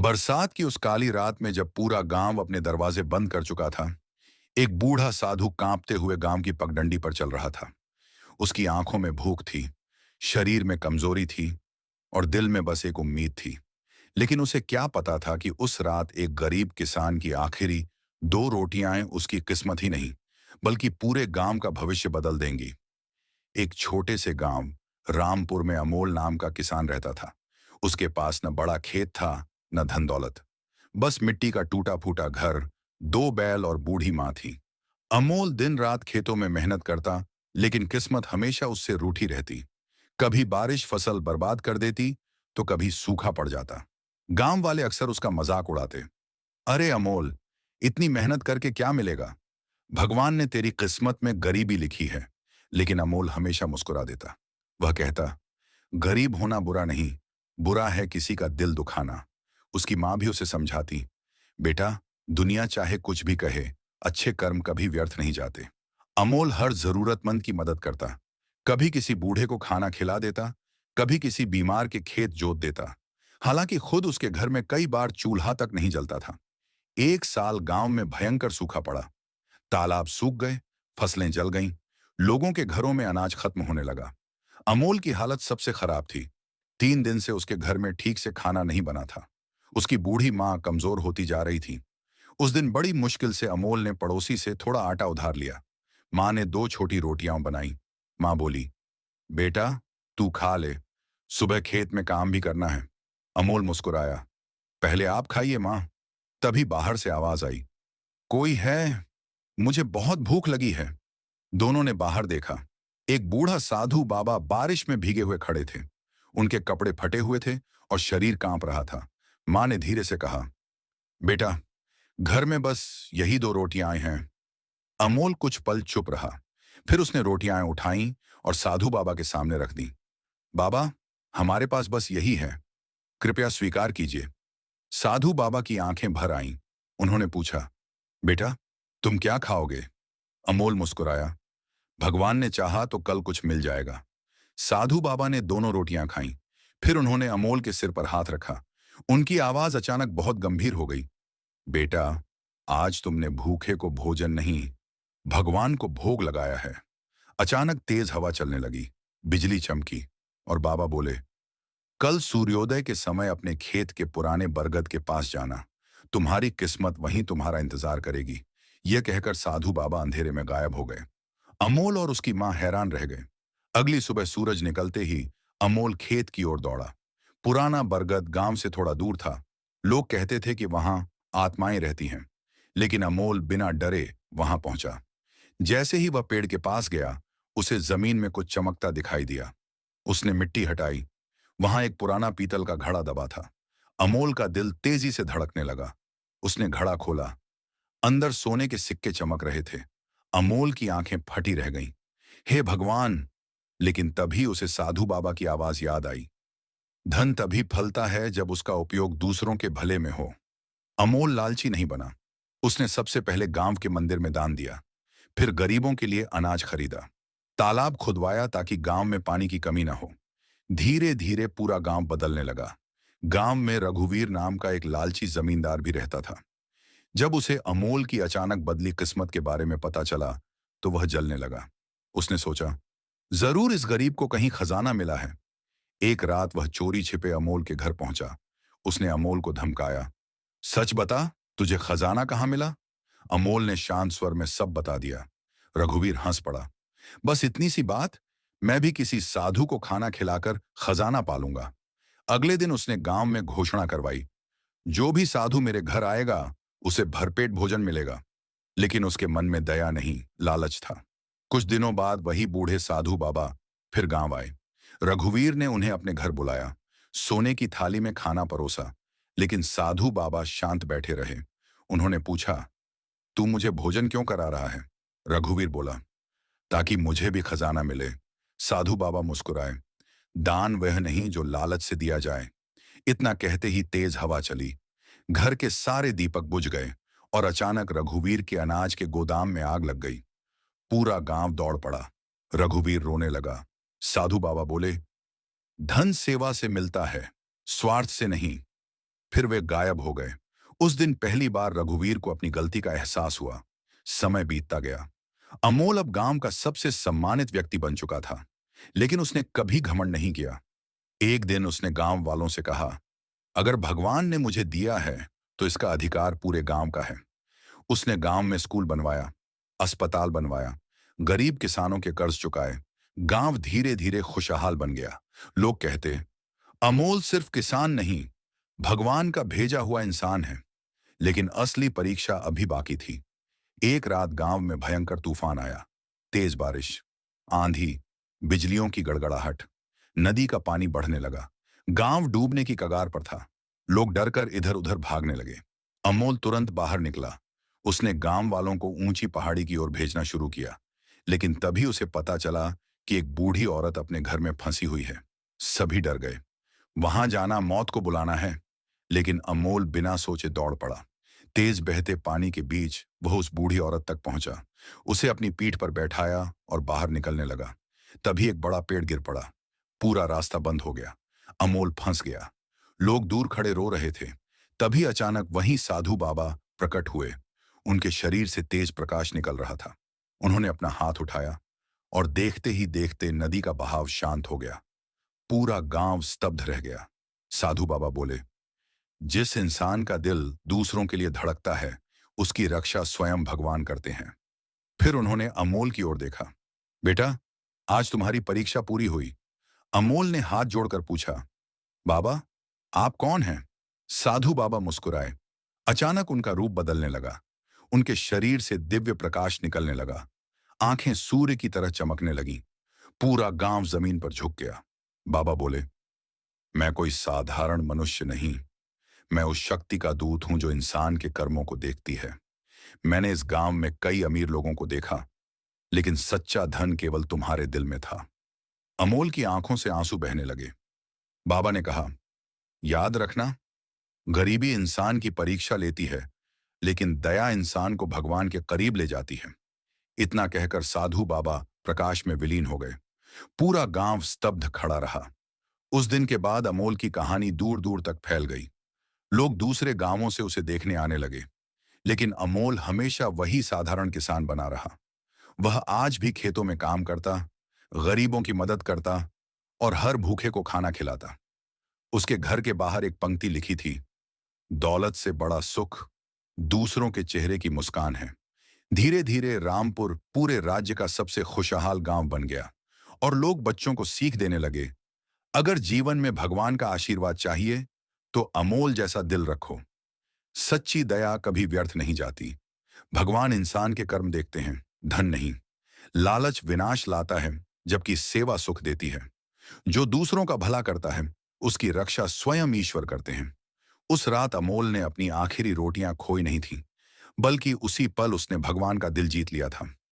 बरसात की उस काली रात में जब पूरा गांव अपने दरवाजे बंद कर चुका था, एक बूढ़ा साधु कांपते हुए गांव की पगडंडी पर चल रहा था। उसकी आंखों में भूख थी, शरीर में कमजोरी थी और दिल में बस एक उम्मीद थी। लेकिन उसे क्या पता था कि उस रात एक गरीब किसान की आखिरी दो रोटियां उसकी किस्मत ही नहीं, बल्कि पूरे गांव का भविष्य बदल देंगी। एक छोटे से गांव रामपुर में अमोल नाम का किसान रहता था। उसके पास न बड़ा खेत था, न धन दौलत, बस मिट्टी का टूटा फूटा घर, दो बैल और बूढ़ी माँ थी। अमोल दिन रात खेतों में मेहनत करता, लेकिन किस्मत हमेशा उससे रूठी रहती। कभी बारिश फसल बर्बाद कर देती, तो कभी सूखा पड़ जाता। गांव वाले अक्सर उसका मजाक उड़ाते। अरे अमोल, इतनी मेहनत करके क्या मिलेगा? भगवान ने तेरी किस्मत में गरीबी लिखी है। लेकिन अमोल हमेशा मुस्कुरा देता। वह कहता, गरीब होना बुरा नहीं, बुरा है किसी का दिल दुखाना। उसकी माँ भी उसे समझाती, बेटा, दुनिया चाहे कुछ भी कहे, अच्छे कर्म कभी व्यर्थ नहीं जाते। अमोल हर जरूरतमंद की मदद करता। कभी किसी बूढ़े को खाना खिला देता, कभी किसी बीमार के खेत जोत देता। हालांकि खुद उसके घर में कई बार चूल्हा तक नहीं जलता था। एक साल गांव में भयंकर सूखा पड़ा। तालाब सूख गए, फसलें जल गईं, लोगों के घरों में अनाज खत्म होने लगा। अमोल की हालत सबसे खराब थी। 3 दिन से उसके घर में ठीक से खाना नहीं बना था। उसकी बूढ़ी माँ कमजोर होती जा रही थी। उस दिन बड़ी मुश्किल से अमोल ने पड़ोसी से थोड़ा आटा उधार लिया। माँ ने 2 छोटी रोटियां बनाई। माँ बोली, बेटा, तू खा ले, सुबह खेत में काम भी करना है। अमोल मुस्कुराया, पहले आप खाइए माँ। तभी बाहर से आवाज आई, कोई है? मुझे बहुत भूख लगी है। दोनों ने बाहर देखा। एक बूढ़ा साधु बाबा बारिश में भीगे हुए खड़े थे। उनके कपड़े फटे हुए थे और शरीर कांप रहा था। माँ ने धीरे से कहा, बेटा, घर में बस यही 2 रोटियां हैं। अमोल कुछ पल चुप रहा। फिर उसने रोटियां उठाईं और साधु बाबा के सामने रख दी। बाबा, हमारे पास बस यही है, कृपया स्वीकार कीजिए। साधु बाबा की आंखें भर आईं। उन्होंने पूछा, बेटा, तुम क्या खाओगे? अमोल मुस्कुराया, भगवान ने चाहा तो कल कुछ मिल जाएगा। साधु बाबा ने दोनों रोटियां खाईं। फिर उन्होंने अमोल के सिर पर हाथ रखा। उनकी आवाज अचानक बहुत गंभीर हो गई। बेटा, आज तुमने भूखे को भोजन नहीं, भगवान को भोग लगाया है। अचानक तेज हवा चलने लगी, बिजली चमकी और बाबा बोले, कल सूर्योदय के समय अपने खेत के पुराने बरगद के पास जाना। तुम्हारी किस्मत वहीं तुम्हारा इंतजार करेगी। यह कहकर साधु बाबा अंधेरे में गायब हो गए। अमोल और उसकी मां हैरान रह गए। अगली सुबह सूरज निकलते ही अमोल खेत की ओर दौड़ा। पुराना बरगद गांव से थोड़ा दूर था। लोग कहते थे कि वहां आत्माएं रहती हैं। लेकिन अमोल बिना डरे वहां पहुंचा। जैसे ही वह पेड़ के पास गया, उसे जमीन में कुछ चमकता दिखाई दिया। उसने मिट्टी हटाई। वहां एक पुराना पीतल का घड़ा दबा था। अमोल का दिल तेजी से धड़कने लगा। उसने घड़ा खोला। अंदर सोने के सिक्के चमक रहे थे। अमोल की आंखें फटी रह गईं। हे भगवान! लेकिन तभी उसे साधु बाबा की आवाज याद आई। धन तभी फलता है जब उसका उपयोग दूसरों के भले में हो। अमोल लालची नहीं बना। उसने सबसे पहले गांव के मंदिर में दान दिया। फिर गरीबों के लिए अनाज खरीदा। तालाब खुदवाया ताकि गांव में पानी की कमी ना हो। धीरे धीरे पूरा गांव बदलने लगा। गांव में रघुवीर नाम का एक लालची जमींदार भी रहता था। जब उसे अमोल की अचानक बदली किस्मत के बारे में पता चला, तो वह जलने लगा। उसने सोचा, जरूर इस गरीब को कहीं खजाना मिला है। एक रात वह चोरी छिपे अमोल के घर पहुंचा। उसने अमोल को धमकाया, सच बता, तुझे खजाना कहाँ मिला? अमोल ने शांत स्वर में सब बता दिया। रघुवीर हंस पड़ा, बस इतनी सी बात? मैं भी किसी साधु को खाना खिलाकर खजाना पालूंगा। अगले दिन उसने गांव में घोषणा करवाई, जो भी साधु मेरे घर आएगा, उसे भरपेट भोजन मिलेगा। लेकिन उसके मन में दया नहीं, लालच था। कुछ दिनों बाद वही बूढ़े साधु बाबा फिर गांव आए। रघुवीर ने उन्हें अपने घर बुलाया। सोने की थाली में खाना परोसा। लेकिन साधु बाबा शांत बैठे रहे। उन्होंने पूछा, तू मुझे भोजन क्यों करा रहा है? रघुवीर बोला, ताकि मुझे भी खजाना मिले। साधु बाबा मुस्कुराए, दान वह नहीं जो लालच से दिया जाए। इतना कहते ही तेज हवा चली। घर के सारे दीपक बुझ गए और अचानक रघुवीर के अनाज के गोदाम में आग लग गई। पूरा गांव दौड़ पड़ा। रघुवीर रोने लगा। साधु बाबा बोले, धन सेवा से मिलता है, स्वार्थ से नहीं। फिर वे गायब हो गए। उस दिन पहली बार रघुवीर को अपनी गलती का एहसास हुआ। समय बीतता गया। अमोल अब गांव का सबसे सम्मानित व्यक्ति बन चुका था, लेकिन उसने कभी घमंड नहीं किया। एक दिन उसने गांव वालों से कहा, अगर भगवान ने मुझे दिया है तो इसका अधिकार पूरे गांव का है। उसने गांव में स्कूल बनवाया, अस्पताल बनवाया, गरीब किसानों के कर्ज चुकाए। गांव धीरे धीरे खुशहाल बन गया। लोग कहते, अमोल सिर्फ किसान नहीं, भगवान का भेजा हुआ इंसान है। लेकिन असली परीक्षा अभी बाकी थी। एक रात गांव में भयंकर तूफान आया। तेज बारिश, आंधी, बिजलियों की गड़गड़ाहट। नदी का पानी बढ़ने लगा। गांव डूबने की कगार पर था। लोग डरकर इधर उधर भागने लगे। अमोल तुरंत बाहर निकला। उसने गांव वालों को ऊंची पहाड़ी की ओर भेजना शुरू किया। लेकिन तभी उसे पता चला कि एक बूढ़ी औरत अपने घर में फंसी हुई है। सभी डर गए। वहां जाना मौत को बुलाना है। लेकिन अमोल बिना सोचे दौड़ पड़ा। तेज बहते पानी के बीच वह उस बूढ़ी औरत तक पहुंचा। उसे अपनी पीठ पर बैठाया और बाहर निकलने लगा। तभी एक बड़ा पेड़ गिर पड़ा। पूरा रास्ता बंद हो गया। अमोल फंस गया। लोग दूर खड़े रो रहे थे। तभी अचानक वहीं साधु बाबा प्रकट हुए। उनके शरीर से तेज प्रकाश निकल रहा था। उन्होंने अपना हाथ उठाया और देखते ही देखते नदी का बहाव शांत हो गया। पूरा गांव स्तब्ध रह गया। साधु बाबा बोले, जिस इंसान का दिल दूसरों के लिए धड़कता है, उसकी रक्षा स्वयं भगवान करते हैं। फिर उन्होंने अमोल की ओर देखा। बेटा, आज तुम्हारी परीक्षा पूरी हुई। अमोल ने हाथ जोड़कर पूछा, बाबा, आप कौन हैं? साधु बाबा मुस्कुराए। अचानक उनका रूप बदलने लगा। उनके शरीर से दिव्य प्रकाश निकलने लगा। आंखें सूर्य की तरह चमकने लगीं। पूरा गांव जमीन पर झुक गया। बाबा बोले, मैं कोई साधारण मनुष्य नहीं, मैं उस शक्ति का दूत हूं जो इंसान के कर्मों को देखती है। मैंने इस गांव में कई अमीर लोगों को देखा, लेकिन सच्चा धन केवल तुम्हारे दिल में था। अमोल की आंखों से आंसू बहने लगे। बाबा ने कहा, याद रखना, गरीबी इंसान की परीक्षा लेती है, लेकिन दया इंसान को भगवान के करीब ले जाती है। इतना कहकर साधु बाबा प्रकाश में विलीन हो गए। पूरा गांव स्तब्ध खड़ा रहा। उस दिन के बाद अमोल की कहानी दूर दूर तक फैल गई। लोग दूसरे गांवों से उसे देखने आने लगे। लेकिन अमोल हमेशा वही साधारण किसान बना रहा। वह आज भी खेतों में काम करता, गरीबों की मदद करता और हर भूखे को खाना खिलाता। उसके घर के बाहर एक पंक्ति लिखी थी, दौलत से बड़ा सुख दूसरों के चेहरे की मुस्कान है। धीरे धीरे रामपुर पूरे राज्य का सबसे खुशहाल गांव बन गया और लोग बच्चों को सीख देने लगे, अगर जीवन में भगवान का आशीर्वाद चाहिए तो अमोल जैसा दिल रखो। सच्ची दया कभी व्यर्थ नहीं जाती। भगवान इंसान के कर्म देखते हैं, धन नहीं। लालच विनाश लाता है, जबकि सेवा सुख देती है। जो दूसरों का भला करता है, उसकी रक्षा स्वयं ईश्वर करते हैं। उस रात अमोल ने अपनी आखिरी रोटियां खोई नहीं थी, बल्कि उसी पल उसने भगवान का दिल जीत लिया था।